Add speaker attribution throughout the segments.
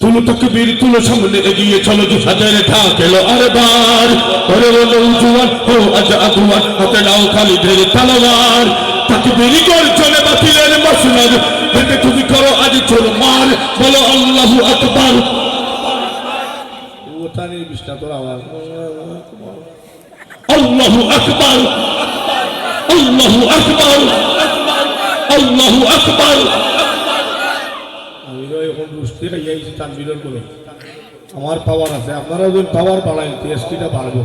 Speaker 1: তুলো তাকবীর তুলো সামনে এগিয়ে চলো জিহাদের ঢাক এলো আরবার করে বলো জুয়ান হো আজ আগুয়ান হাতে নাও খালিদের তলোয়ার তাকবীর গর্জনে বাতিলের মসনদ থেকে তুমি করো আজ চুরমার বলো আল্লাহু আকবার ওটানি বিষ্ণা তোর আওয়াজ আল্লাহু আকবার আল্লাহু আকবার আল্লাহু আকবার আমার পাওয়ার আছে আপনারা যদি পাওয়ার বাড়াইন টেস্টিটা বাড়বো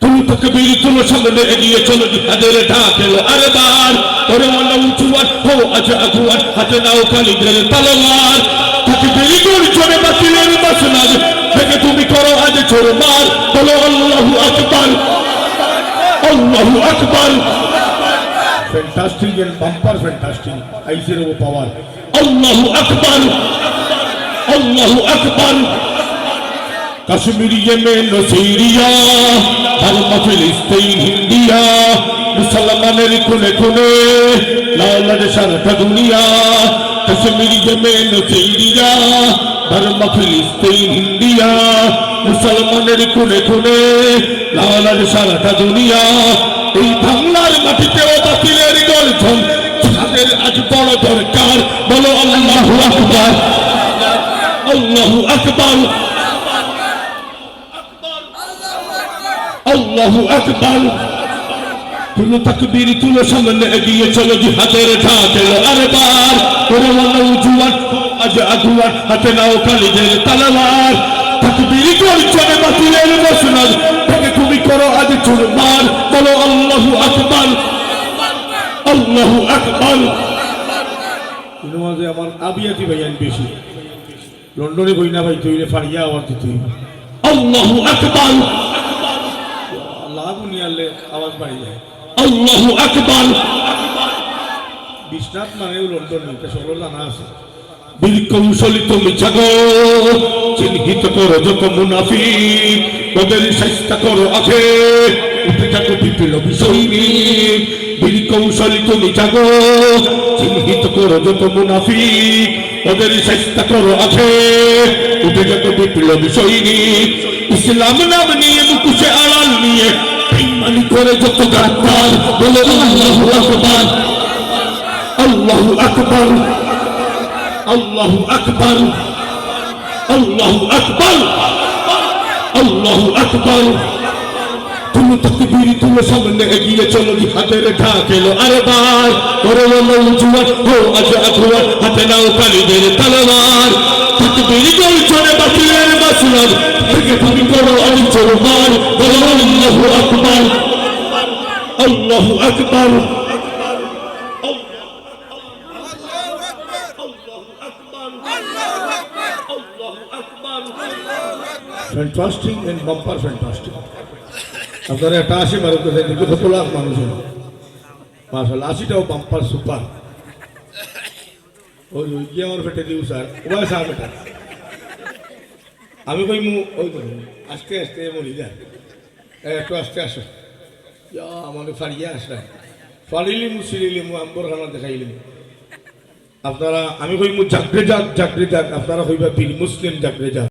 Speaker 1: তুমি তাকবীর তুলো সামনে এগিয়ে চলো জিহাদের ঢাক এলো আরবার করে বলো জুয়ান হো আজ আগুয়ান হাতে নাও খালিদের তলোয়ার তাকবীর গর্জনে বাতিলের মসনদ থেকে তুমি করো আজ চুরমার বলো আল্লাহু আকবার আল্লাহু আকবার fantastic and bumper fantastic aise ro power Allahu akbar Allahu akbar Kashmir Yemen Syria Burma Palestine India Musalmaner kone kone lalad sarta duniya Kashmir Yemen Syria Burma Palestine India Musalmaner kone kone lalad sarta duniya এই বাংলার মাটিতেও বাতিলের গর্জন যাদের আজ বড় দরকার বলো আল্লাহু আকবার আল্লাহু আকবার আল্লাহু আকবার তুলো তাকবীর তুলো সামনে এগিয়ে চলো জিহাদের ঢাক এলো আরবার করে বলো জুয়ান আজ আগুয়ান হাতে নাও খালিদের তলোয়ার তাকবীর গর্জনে বাতিলের মসনদ থেকে তুমি করো আজ চুরমার বলো আল্লাহু আকবার আল্লাহু আকবার নমাজে আমার আবিয়াতি ভাইয়ান বেশি লন্ডনে কই না ভাই তুইলে ফাড়িয়া আওয়াজ দিতে আল্লাহু আকবার আল্লাহ বুনিয়ালে আওয়াজ বাড়ি যায় আল্লাহু আকবার বিশ্বনাথ মানে লন্ডনে এটা সব জানা আছে বীর কৌশলী তুমি জাগো চিহ্নিত করো যত মুনাফিক ওদের চেষ্টা করো আগে উঠে থাকো বিপ্লবী সৈনিক বীর কৌশলী তুমি জাগো চিহ্নিত করো যত মুনাফিক ওদের চেষ্টা করো আগে উঠে থাকো বিপ্লবী সৈনিক ইসলাম নাম নিয়ে মুখে আড়াল নিয়ে বেঈমানি করে যত গাদ্দার বলো আল্লাহু আকবার আল্লাহু আকবার আল্লাহু আকবার আল্লাহু আকবার আল্লাহু আকবার তুমি তাকবীর তুলো সামনে এগিয়ে চলো জিহাদের ঢাক এলো আরবার করে বলো জুয়ান হো আজ আগুয়ান হাতে নাও খালিদের তলোয়ার তাকবীর গর্জনে বাতিলের মসনদ থেকে তুমি করো আজ চুরমার বলো আল্লাহু আকবার আল্লাহু আকবার Fantastic and bumper fantastic. আপনারা একটা আসি মারো তো দেখি কত লাখ মানুষ হলো মাশাআল্লাহ আসিটাও বাম্পার সুপার ওই গিয়ে আমার ফেটে দিও স্যার ওই স্যার বেটা আমি কই মু ওই আস্তে আস্তে মরি যা একটু আস্তে আসো ইয়া আমাকে ফাড়িয়া আসা ফাড়িলি মুসিলিলি মু আম্বর খানা দেখাইলি আপনারা আমি কই মু জাগরে যাক আপনারা কইবা বীর মুসলিম জাগরে যাক